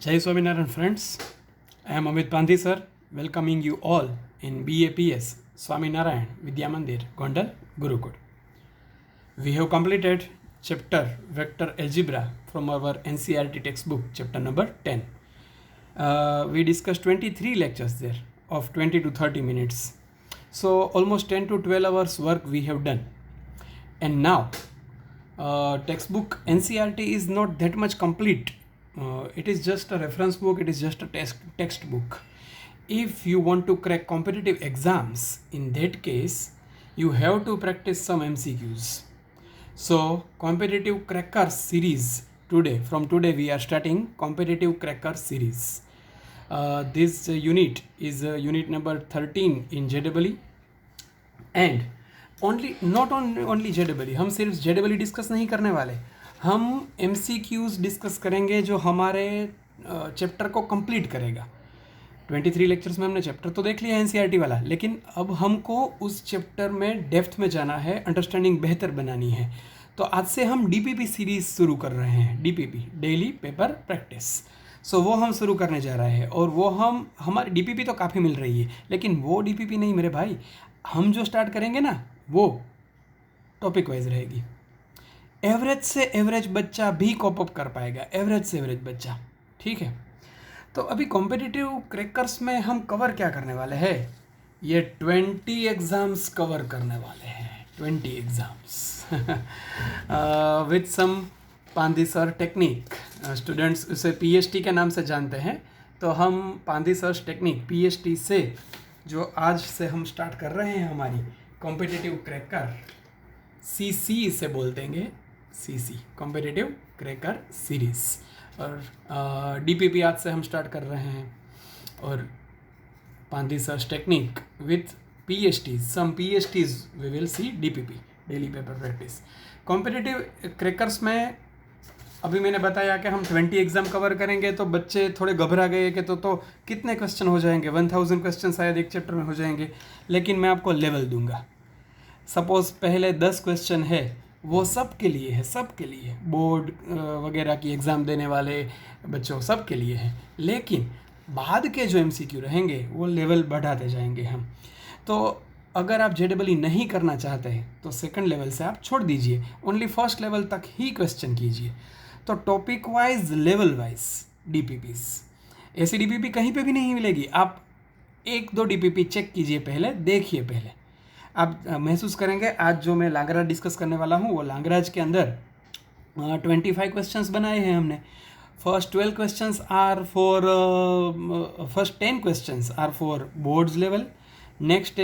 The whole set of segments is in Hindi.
Jai Swaminarayan friends, I am Amit Pandhi sir, welcoming you all in BAPS Swaminarayan Vidya Mandir, Gondal, Gurukul. We have completed chapter Vector Algebra from our NCERT textbook, chapter number 10. We discussed 23 lectures there of 20 to 30 minutes. So almost 10 to 12 hours work we have done. And now textbook NCERT is not that much complete. It is just a reference book, it is just a textbook. If you want to crack competitive exams, in that case you have to practice some MCQs. So competitive cracker series, from today we are starting competitive cracker series. This unit is unit number 13 in JEE, and not only JEE, हम सिर्फ JEE डिस्कस नहीं करने वाले, हम MCQs डिस्कस करेंगे जो हमारे चैप्टर को कंप्लीट करेगा. 23 लेक्चर्स में हमने चैप्टर तो देख लिया NCERT वाला, लेकिन अब हमको उस चैप्टर में डेप्थ में जाना है, अंडरस्टैंडिंग बेहतर बनानी है. तो आज से हम DPP सीरीज़ शुरू कर रहे हैं, DPP डेली पेपर प्रैक्टिस. सो वो हम शुरू करने जा रहे हैं, और वो हमारी DPP तो काफ़ी मिल रही है, लेकिन वो DPP नहीं मेरे भाई. हम जो स्टार्ट करेंगे ना, वो टॉपिक वाइज रहेगी. एवरेज से एवरेज बच्चा भी कॉप अप कर पाएगा, एवरेज से एवरेज बच्चा. ठीक है, तो अभी कॉम्पिटिटिव क्रैकर्स में हम कवर क्या करने वाले हैं? ये 20 एग्ज़ाम्स कवर करने वाले हैं, 20 एग्ज़ाम्स विथ सम पांदी सर टेक्निक. स्टूडेंट्स उसे PST के नाम से जानते हैं, तो हम पांदी सर टेक्निक PST से जो आज से हम स्टार्ट कर रहे हैं हमारी कॉम्पिटिटिव क्रैकर, CC इसे बोलतेंगे, CC कॉम्पिटिटिव क्रैकर सीरीज़. और DPP आज से हम स्टार्ट कर रहे हैं, और पांदी search technique with PSTs, some PSTs we will see DPP daily paper practice. Competitive crackers में अभी मैंने बताया कि हम 20 एग्ज़ाम कवर करेंगे, तो बच्चे थोड़े घबरा गए कि तो कितने क्वेश्चन हो जाएंगे, 1000 क्वेश्चन शायद एक चैप्टर में हो जाएंगे. लेकिन मैं आपको लेवल दूंगा. सपोज़ पहले 10 क्वेश्चन है, वो सब के लिए है, सब के लिए, बोर्ड वगैरह की एग्ज़ाम देने वाले बच्चों सब के लिए है. लेकिन बाद के जो MCQ रहेंगे वो लेवल बढ़ाते जाएंगे हम. तो अगर आप JEE नहीं करना चाहते हैं तो सेकंड लेवल से आप छोड़ दीजिए, ओनली फर्स्ट लेवल तक ही क्वेश्चन कीजिए. तो topic wise, level wise DPPs, ऐसी DPP कहीं पे भी नहीं मिलेगी. आप 1-2 DPP चेक कीजिए, पहले देखिए, पहले आप महसूस करेंगे. आज जो मैं लांगराज डिस्कस करने वाला हूँ, वो लांगराज के अंदर 25 क्वेश्चंस बनाए हैं हमने. First 12 questions are for first 10 questions are for boards level. Next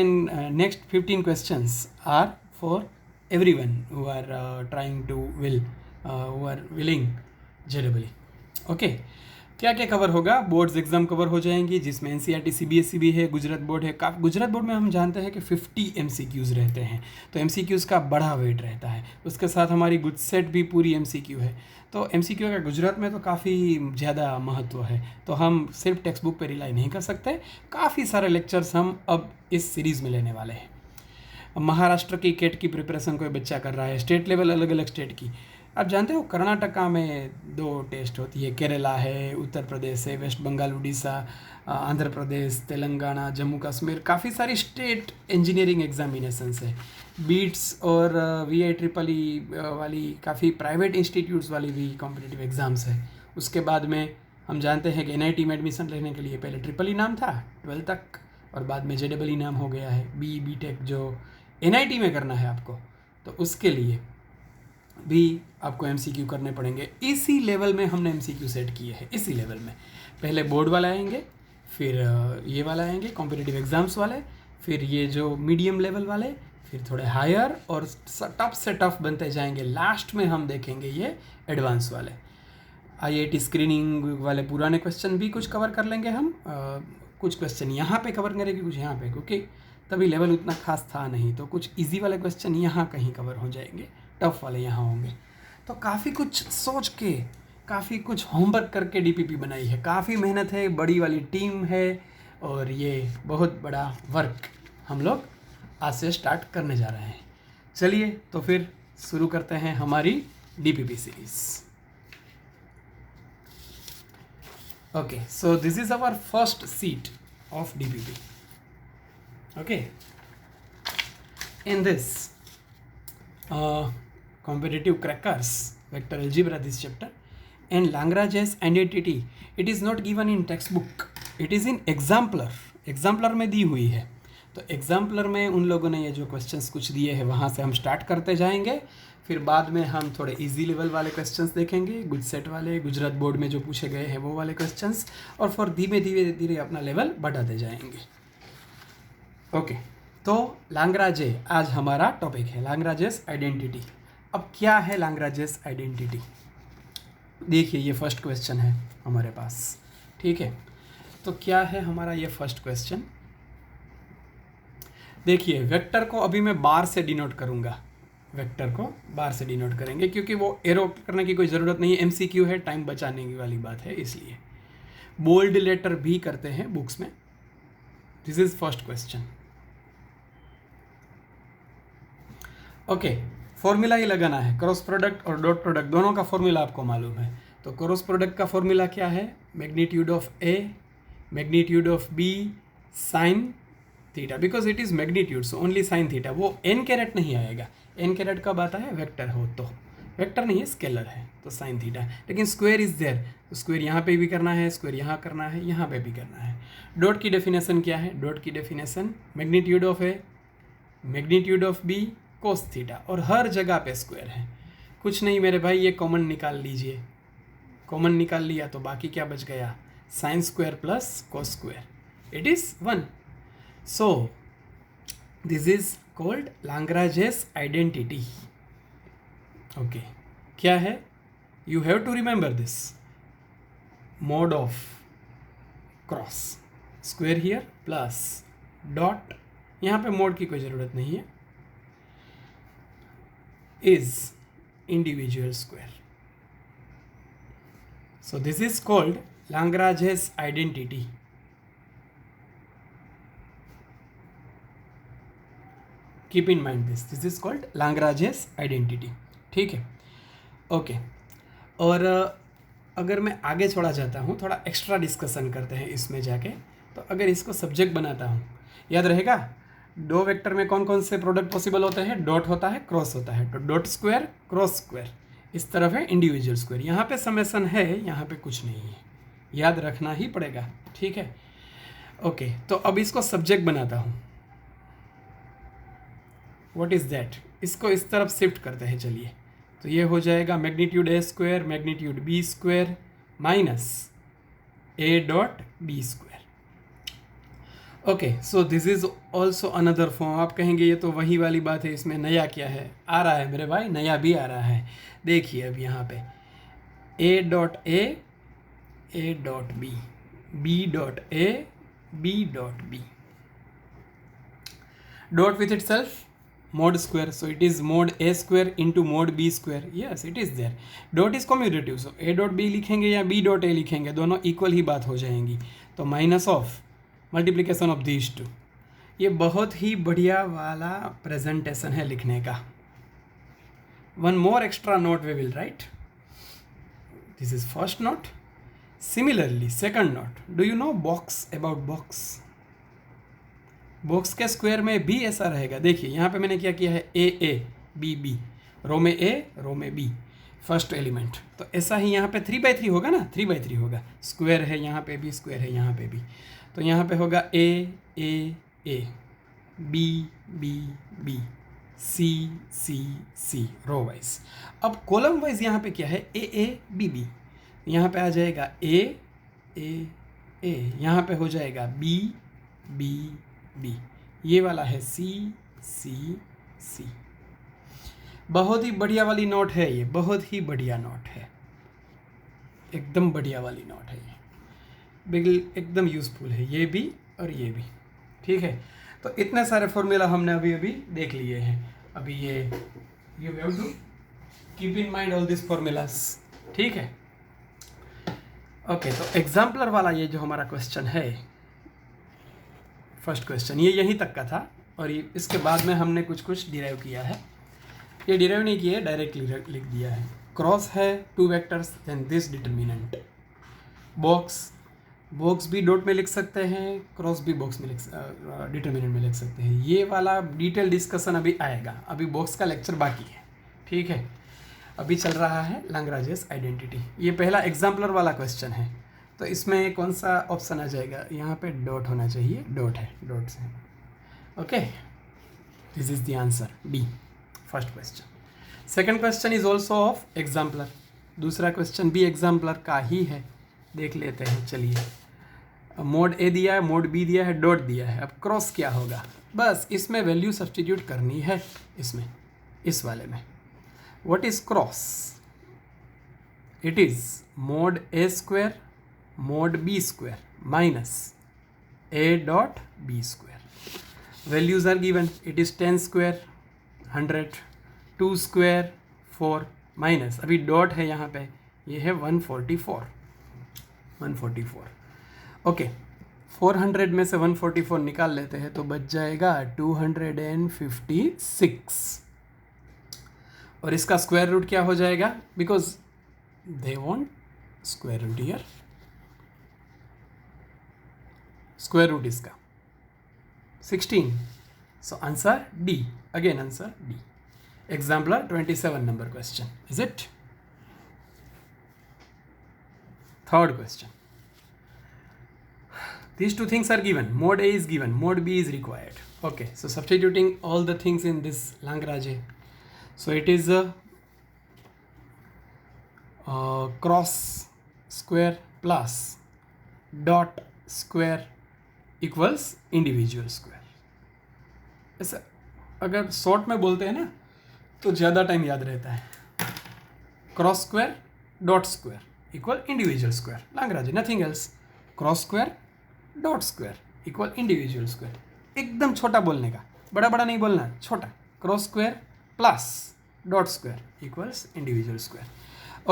15 questions are for everyone who are trying to who are willing JEE. Okay, क्या क्या कवर होगा? बोर्ड्स एग्जाम कवर हो जाएंगी, जिसमें NCERT CBSE भी है, गुजरात बोर्ड है. गुजरात बोर्ड में हम जानते हैं कि 50 MCQs रहते हैं, तो MCQs का बड़ा वेट रहता है. उसके साथ हमारी गुजसेट भी पूरी MCQ है. तो MCQ का गुजरात में तो काफ़ी ज़्यादा महत्व है. तो हम सिर्फ टेक्स्ट बुक पर रिलाई नहीं कर सकते, काफ़ी सारे लेक्चर्स हम अब इस सीरीज़ में लेने वाले हैं. महाराष्ट्र की कैट की प्रिपरेशन कोई बच्चा कर रहा है, स्टेट लेवल अलग अलग स्टेट की. आप जानते हो कर्नाटका में 2 टेस्ट होती है, केरला है, उत्तर प्रदेश है, वेस्ट बंगाल, उड़ीसा, आंध्र प्रदेश, तेलंगाना, जम्मू कश्मीर, काफ़ी सारी स्टेट इंजीनियरिंग एग्जामिनेशंस है. बीट्स और VIEEE वाली काफ़ी प्राइवेट इंस्टीट्यूट्स वाली भी कॉम्पिटिटिव एग्ज़ाम्स है. उसके बाद में हम जानते हैं कि NIT में एडमिशन लेने के लिए पहले EEE नाम था 12 तक, और बाद में JEE नाम हो गया है. BTech जो NIT में करना है आपको, तो उसके लिए भी आपको MCQ करने पड़ेंगे. इसी लेवल में हमने MCQ सेट किए हैं. इसी लेवल में पहले बोर्ड वाला आएंगे, फिर ये वाला आएंगे कॉम्पिटिटिव एग्ज़ाम्स वाले, फिर ये जो मीडियम लेवल वाले, फिर थोड़े हायर, और टफ से टफ बनते जाएंगे. लास्ट में हम देखेंगे ये एडवांस वाले. IIT स्क्रीनिंग वाले पुराने क्वेश्चन भी कुछ कवर कर लेंगे हम. कुछ क्वेश्चन यहाँ पे कवर करेंगे, कुछ यहाँ पे, क्योंकि तभी लेवल उतना खास था नहीं. तो कुछ इजी वाले क्वेश्चन यहाँ कहीं कवर हो जाएंगे, टफ वाले यहाँ होंगे. तो काफ़ी कुछ सोच के, काफ़ी कुछ होमवर्क करके DPP बनाई है. काफ़ी मेहनत है, बड़ी वाली टीम है, और ये बहुत बड़ा वर्क हम लोग आज से स्टार्ट करने जा रहे हैं. चलिए तो फिर शुरू करते हैं हमारी DPP series. Okay, so this is our first seat of DPP. Okay, in this competitive crackers vector algebra, this chapter, and Lagrange's identity, it is not given in textbook, it is in exemplar में दी हुई है. तो एग्जाम्पलर में उन लोगों ने ये जो क्वेश्चंस कुछ दिए हैं वहाँ से हम स्टार्ट करते जाएंगे, फिर बाद में हम थोड़े इजी लेवल वाले क्वेश्चंस देखेंगे, गुजसेट वाले, गुजरात बोर्ड में जो पूछे गए हैं वो वाले क्वेश्चंस, और फिर धीरे धीरे अपना लेवल बढ़ाते जाएंगे. ओके, तो लाग्रांजे आज हमारा टॉपिक है, लाग्रांजेस आइडेंटिटी. अब क्या है लाग्रांजेस आइडेंटिटी? देखिए ये फर्स्ट क्वेश्चन है हमारे पास. ठीक है, तो क्या है हमारा ये फर्स्ट क्वेश्चन? देखिए वेक्टर को अभी मैं बार से डिनोट करूँगा, वेक्टर को बार से डिनोट करेंगे क्योंकि वो एरो करने की कोई ज़रूरत नहीं है, एमसीक्यू है, टाइम बचाने की वाली बात है, इसलिए बोल्ड लेटर भी करते हैं बुक्स में. This is first question. Okay, formula ही लगाना है, क्रॉस प्रोडक्ट और डॉट प्रोडक्ट दोनों का फॉर्मूला आपको मालूम है. तो क्रॉस प्रोडक्ट का फॉर्मूला क्या है? Magnitude of A magnitude of B sine theta, because it is magnitude so only sine theta. वो एन कैरेट नहीं आएगा, एन कैरेट कब आता है? वेक्टर हो तो, वेक्टर नहीं है स्केलर है तो साइन थीटा. लेकिन स्क्वायर इज देयर, तो स्क्वायर यहाँ पे भी करना है, स्क्वायर यहाँ करना है, यहाँ पे भी करना है. डॉट की डेफिनेशन क्या है? डॉट की definition magnitude of A magnitude of B cos theta, और हर जगह पे स्क्वायर है. कुछ नहीं मेरे भाई, ये कॉमन निकाल लीजिए, कॉमन निकाल लिया तो बाकी क्या बच गया? Sine square plus cos square, it is 1. So this is called Lagrange's identity. Okay, क्या है? You have to remember this mod of cross, square here plus dot, यहाँ पे मोड की कोई ज़रूरत नहीं है, is individual square. So this is called Lagrange's identity. Keep in mind this. This is called Lagrange's identity. ठीक है, ओके. और अगर मैं आगे छोड़ा जाता हूँ, थोड़ा एक्स्ट्रा डिस्कशन करते हैं इसमें जाके. तो अगर इसको सब्जेक्ट बनाता हूँ, याद रहेगा दो वेक्टर में कौन कौन से प्रोडक्ट पॉसिबल होते हैं? डॉट होता है, क्रॉस होता है. तो डॉट स्क्वायर, क्रॉस स्क्वायर, इस तरफ है इंडिविजुअल स्क्वायर. यहाँ पे समेसन है, यहाँ पे कुछ नहीं है, याद रखना ही पड़ेगा. ठीक है, ओके. तो अब इसको सब्जेक्ट बनाता हूँ. What is that? इसको इस तरफ शिफ्ट करते हैं. चलिए, तो ये हो जाएगा magnitude A square magnitude B square minus A dot B square. Okay, so this is also another form. आप कहेंगे ये तो वही वाली बात है, इसमें नया क्या है? आ रहा है मेरे भाई, नया भी आ रहा है. देखिए अब यहाँ पे A dot A dot B dot A B dot B, dot with it self mod square, so it is mod a square into mod b square. Yes, it is there. dot is commutative, so a dot b लिखेंगे या b dot a लिखेंगे, दोनों इक्वल ही बात हो जाएंगी. तो minus of multiplication of these two. ये बहुत ही बढ़िया वाला प्रेजेंटेशन है लिखने का. One more extra note we will write. This is first note. Similarly second note, do you know box? About box, box के स्क्वायर में भी ऐसा रहेगा. देखिए यहाँ पे मैंने क्या किया है? ए बी बी, रो में ए रो में बी, फर्स्ट एलिमेंट. तो ऐसा ही यहाँ पे 3/3 होगा ना, 3/3 होगा. स्क्वायर है यहाँ पे भी, स्क्वायर है यहाँ पे भी. तो यहाँ पे होगा A B B B C C C, row wise. अब कॉलम वाइज यहाँ पे क्या है? A B B. यहाँ पे आ जाएगा ए यहाँ पे हो जाएगा बी बी बी, ये वाला है सी सी सी. बहुत ही बढ़िया वाली नोट है ये, बहुत ही बढ़िया नोट है, एकदम बढ़िया वाली नोट है ये, बिल्कुल एकदम यूज़फुल है ये भी और ये भी. ठीक है, तो इतने सारे फॉर्मूला हमने अभी देख लिए हैं. अभी ये you have to keep in mind all this formulas. ठीक है, ओके. तो एग्जाम्पलर वाला ये जो हमारा क्वेश्चन है, फर्स्ट क्वेश्चन, ये यहीं तक का था. और ये इसके बाद में हमने कुछ डिराइव किया है. ये डिराइव नहीं किया है, डायरेक्टली लिख दिया है. क्रॉस है two vectors, then this determinant, box box भी डॉट में लिख सकते हैं, क्रॉस भी बॉक्स में डिटर्मिनेंट में लिख सकते हैं। ये वाला डिटेल डिस्कशन अभी आएगा, अभी बॉक्स का लेक्चर बाकी है, ठीक है। अभी चल रहा है लैग्रांजेस आइडेंटिटी। ये पहला एग्जाम्पलर वाला क्वेश्चन है, तो इसमें कौन सा ऑप्शन आ जाएगा? यहाँ पे डॉट होना चाहिए, डॉट है, डॉट से। Okay, this is the answer D, first question. Second question is also of exemplar, दूसरा क्वेश्चन भी एग्जाम्पलर का ही है, देख लेते हैं। चलिए, मोड ए दिया है, मोड बी दिया है, डॉट दिया है। अब क्रॉस क्या होगा? बस इसमें वैल्यू सब्सटीट्यूट करनी है, इसमें, इस वाले में। What is cross? It is mod A square mod B square minus A dot B square. Values are given, it is 10 square 100, 2 square 4 minus, अभी डॉट है यहाँ पे, ये है 144। ओके, 400 में से 144 निकाल लेते हैं तो बच जाएगा 256। और इसका स्क्वायर रूट क्या हो जाएगा? Because they want square root here, square root इसका 16। So answer D, again answer D. Exemplar 27 number question, is it? Third question, these two things are given, mode A is given, mode B is required. Okay, so substituting all the things in this Lagrange, so it is a cross square plus dot square equals individual square. ऐसा अगर शॉर्ट में बोलते हैं ना तो ज़्यादा टाइम याद रहता है। Cross square dot square equal individual square, Lagrange, nothing else. Cross square dot square equal individual square, एकदम छोटा बोलने का, बड़ा बड़ा नहीं बोलना, छोटा। Cross square plus dot square equals individual square.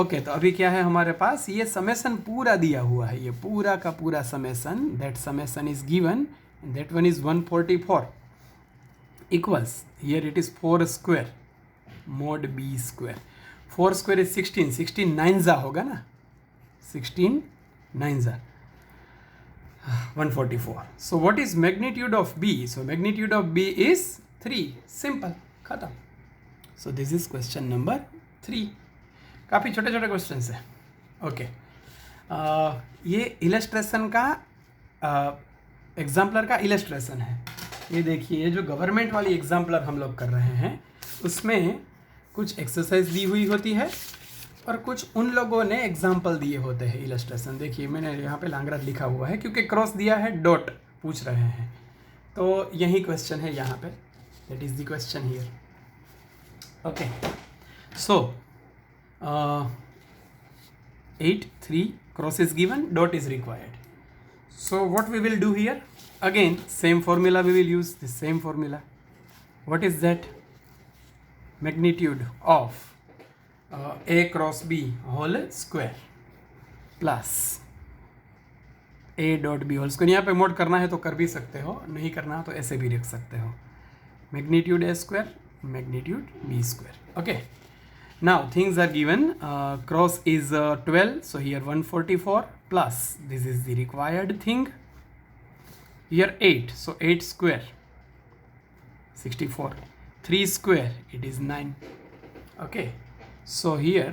Okay, तो अभी क्या है हमारे पास? ये समेसन पूरा दिया हुआ है, ये पूरा का पूरा summation, that summation is given, that one is 144 equals, here it is 4 square mod B square. 4 square is 16, 16 नाइन्जा होगा ना, 16 नाइन्जा 144. So what is magnitude of B? So magnitude of B is 3. Simple, खत्म. So this is question number 3. काफ़ी छोटे छोटे क्वेश्चन है. ओके, ये इलस्ट्रेशन का एग्जाम्पलर का इलस्ट्रेशन है। ये देखिए, जो गवर्नमेंट वाली एग्जाम्पलर हम लोग कर रहे हैं उसमें कुछ एक्सरसाइज दी हुई होती है और कुछ उन लोगों ने एग्जाम्पल दिए होते हैं इलस्ट्रेशन। देखिए, मैंने यहाँ पे लैग्रांज लिखा हुआ है क्योंकि क्रॉस दिया है, डॉट पूछ रहे हैं, तो यही क्वेश्चन है यहाँ पे, that is the question here. Okay, so 8 3 cross is given, dot is required. So what we will do here? Again same formula, we will use this same formula. What is that? Magnitude of a cross b whole square plus a dot B whole square. यहाँ पे मोड करना है तो कर भी सकते हो, नहीं करना तो ऐसे भी लिख सकते हो। Magnitude a square, magnitude b square. Okay, now things are given. Cross is 12, so here 144 plus this is the required thing, here 8, so 8 square 64, 3 square it is 9। Okay, so here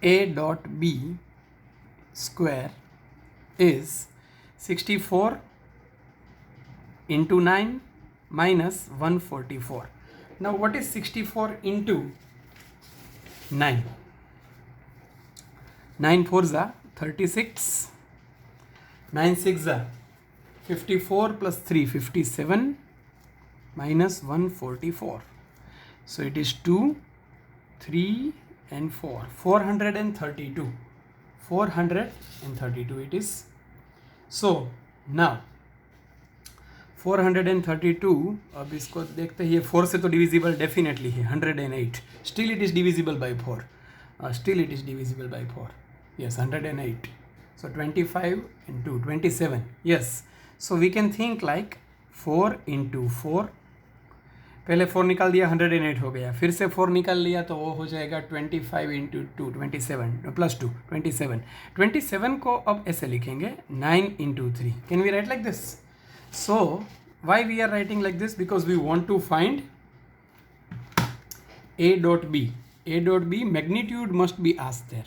a dot b square is 64 into 9 minus 144. Now what is 64 into 9? 9 4s are 36, 9 6s are 54 plus 3 57 minus 144. So it is 2 3 and 4, 432, 432 it is. So now 432, अब इसको देखते हैं, ये 4 से तो डिविजिबल डेफिनेटली है, 108, still it is divisible by 4, still it is divisible by 4, yes 108, so 25 and 2 27, yes, so we can think like 4 into 4 पहले 4 निकाल दिया 108 हो गया, फिर से 4 निकाल लिया तो वो हो जाएगा 25 इंटू 2 27 प्लस 2 27 को अब ऐसे लिखेंगे 9 into 3. Can we write like this? So why we are writing like this? Because we want to find A dot b magnitude must be asked there.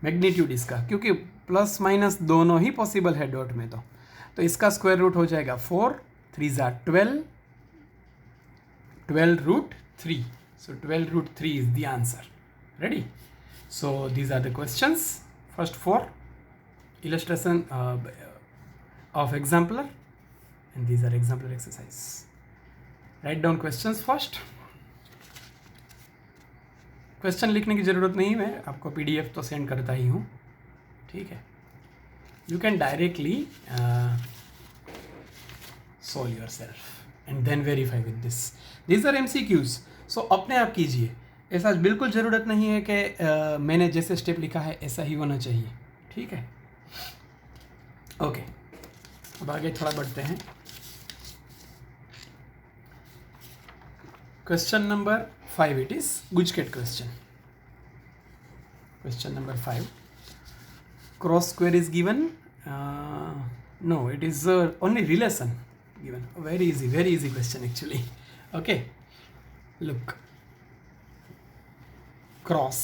Magnitude इसका, क्योंकि प्लस माइनस दोनों ही पॉसिबल है डॉट में, तो इसका स्क्वायर रूट हो जाएगा 4 3 ज़ा 12 root 3. So 12 root 3 is the answer. Ready? So these are the questions. First 4 illustration of exemplar, and these are exemplar exercise. Write down questions first. Question लिखने की ज़रूरत नहीं, मैं आपको PDF तो सेंड करता ही हूँ, ठीक है. You can directly solve yourself and then verify with this. These are MCQs. So अपने आप कीजिए, ऐसा बिल्कुल ज़रूरत नहीं है कि मैंने जैसे स्टेप लिखा है ऐसा ही होना चाहिए, ठीक है. ओके, अब आगे थोड़ा बढ़ते हैं. Question number 5, it is GUJCET question. Question number 5, cross square is given. No, it is only relation given. Very easy question actually. Okay, look, cross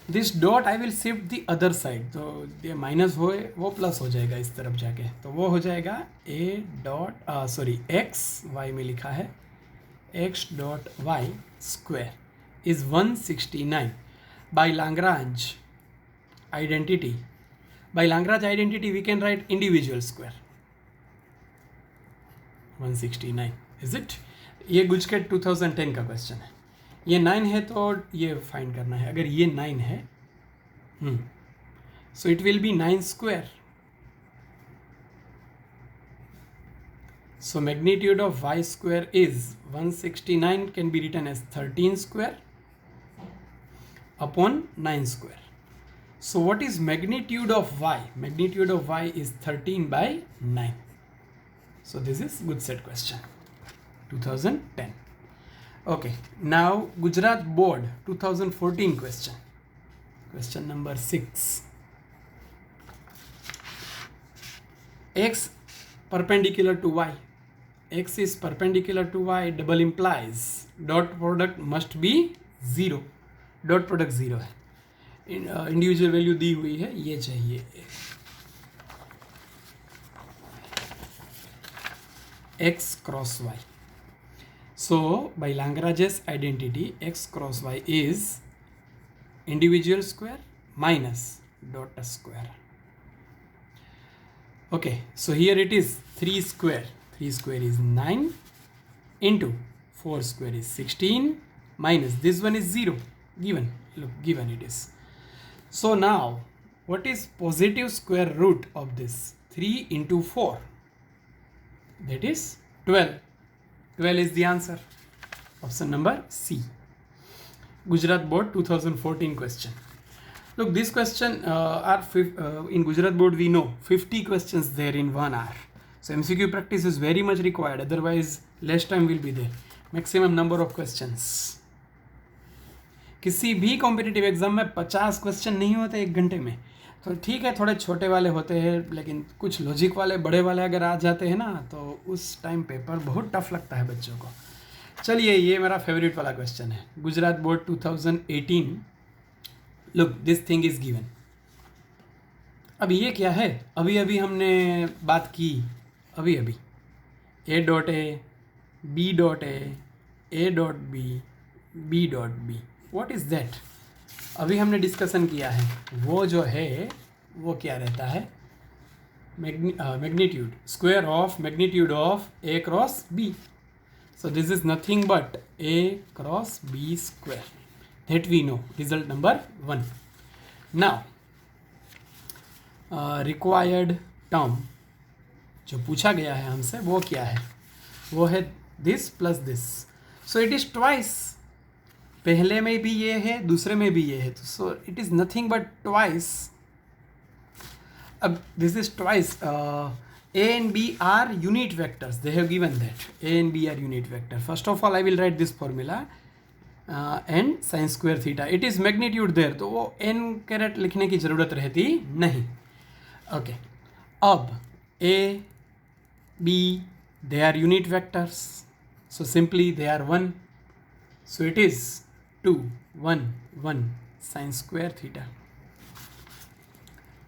this dot I will shift the other side, तो ये माइनस हो वो प्लस हो जाएगा इस तरफ जाके, तो वो हो जाएगा a डॉट x y में लिखा है x dot y square is 169. By Lagrange identity, we can write individual square 169. Is it? ये गुजकेट 2010 का क्वेश्चन है. ये 9 है तो ये फाइंड करना है. अगर ये 9 है, so it will be 9 square. So magnitude of y square is 169, can be written as 13 square upon 9 square. So what is magnitude of y? Magnitude of y is 13 by 9. So this is good set question 2010. Okay, now Gujarat Board 2014 question. Question number 6. X perpendicular to y. X is perpendicular to y, double implies dot product must be 0. Dot product 0 है. इंडिविजुअल वैल्यू दी हुई है, ये चाहिए. x cross y. So by Lagrange's identity x cross y is individual square minus dot square. Okay, so here it is 3 square. 3 square is 9 into 4 square is 16 minus this one is 0. Given it is. So now, what is positive square root of this? 3 into 4. That is 12. 12 is the answer. Option number C. Gujarat Board 2014 question. Look, this question in Gujarat Board we know 50 questions there in 1 hour. So MCQ practice is very much required. Otherwise, less time will be there. Maximum number of questions. किसी भी कॉम्पिटिटिव एग्ज़ाम में 50 क्वेश्चन नहीं होते 1 घंटे में, तो ठीक है, थोड़े छोटे वाले होते हैं, लेकिन कुछ लॉजिक वाले बड़े वाले अगर आ जाते हैं ना, तो उस टाइम पेपर बहुत टफ लगता है बच्चों को. चलिए, ये मेरा फेवरेट वाला क्वेश्चन है. Gujarat board 2018. Look, this thing is given. अब ये क्या है? अभी हमने बात की, अभी a dot a, b dot A dot B dot b. What is that? अभी हमने डिस्कशन किया है, वो जो है वो क्या रहता है? Magnitude, square of magnitude of a cross b. So this is nothing but a cross b square. That we know. Result number 1. Now required term जो पूछा गया है हमसे वो क्या है? वो है this plus this. So it is twice. पहले में भी ये है, दूसरे में भी ये है, so it is nothing but twice. अब this is twice. A and B are unit vectors. They have given that A and B are unit vector. First of all, I will write this formula n sin square theta. It is magnitude there, तो वो n कैरेट लिखने की ज़रूरत रहती नहीं. Okay. अब A, B, they are unit vectors. So simply they are 1. So it is 2, 1, 1 sin square theta.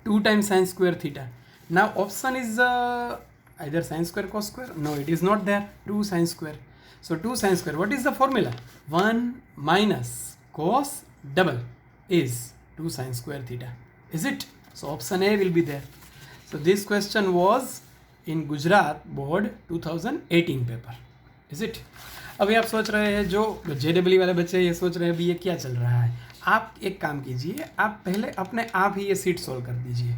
2 times sin square theta. Now option is either sin square cos square. No, it is not there. 2 sin square. So 2 sin square. What is the formula? 1 minus cos double is 2 sin square theta. Is it? So option A will be there. So this question was in Gujarat Board 2018 paper. Is it? अभी आप सोच रहे हैं, जो JEE वाले बच्चे ये सोच रहे हैं भी ये क्या चल रहा है. आप एक काम कीजिए, आप पहले अपने आप ही ये सीट सॉल्व कर दीजिए,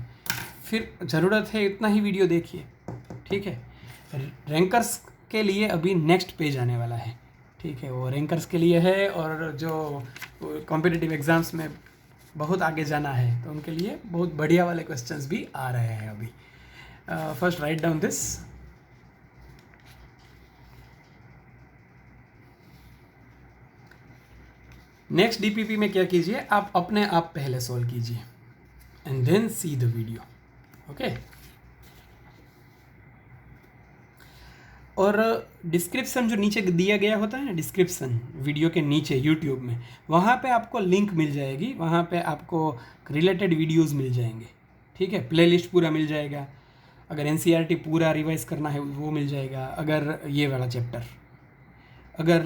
फिर ज़रूरत है इतना ही वीडियो देखिए. ठीक है. रैंकर्स के लिए अभी नेक्स्ट पेज आने वाला है. ठीक है, वो रैंकर्स के लिए है, और जो कॉम्पिटिटिव एग्ज़ाम्स में बहुत आगे जाना है तो उनके लिए बहुत बढ़िया वाले क्वेश्चंस भी आ रहे हैं अभी. First write down this. Next DPP में क्या कीजिए, आप अपने आप पहले सॉल्व कीजिए and then see the video. Okay. और डिस्क्रिप्शन जो नीचे दिया गया होता है ना, डिस्क्रिप्शन वीडियो के नीचे यूट्यूब में, वहाँ पे आपको लिंक मिल जाएगी. वहाँ पे आपको रिलेटेड वीडियोस मिल जाएंगे. ठीक है. प्लेलिस्ट पूरा मिल जाएगा. अगर NCERT पूरा रिवाइज करना है वो मिल जाएगा. अगर ये वाला चैप्टर, अगर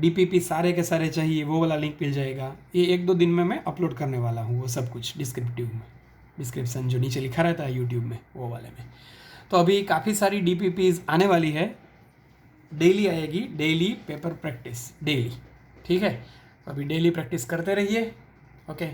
DPP सारे के सारे चाहिए वो वाला लिंक मिल जाएगा. ये 1-2 दिन में मैं अपलोड करने वाला हूँ वो सब कुछ डिस्क्रिप्टिव में. डिस्क्रिप्शन जो नीचे लिखा रहता है यूट्यूब में वो वाले में. तो अभी काफ़ी सारी DPPs आने वाली है. डेली आएगी, डेली पेपर प्रैक्टिस डेली. ठीक है. अभी डेली प्रैक्टिस करते रहिए. ओके.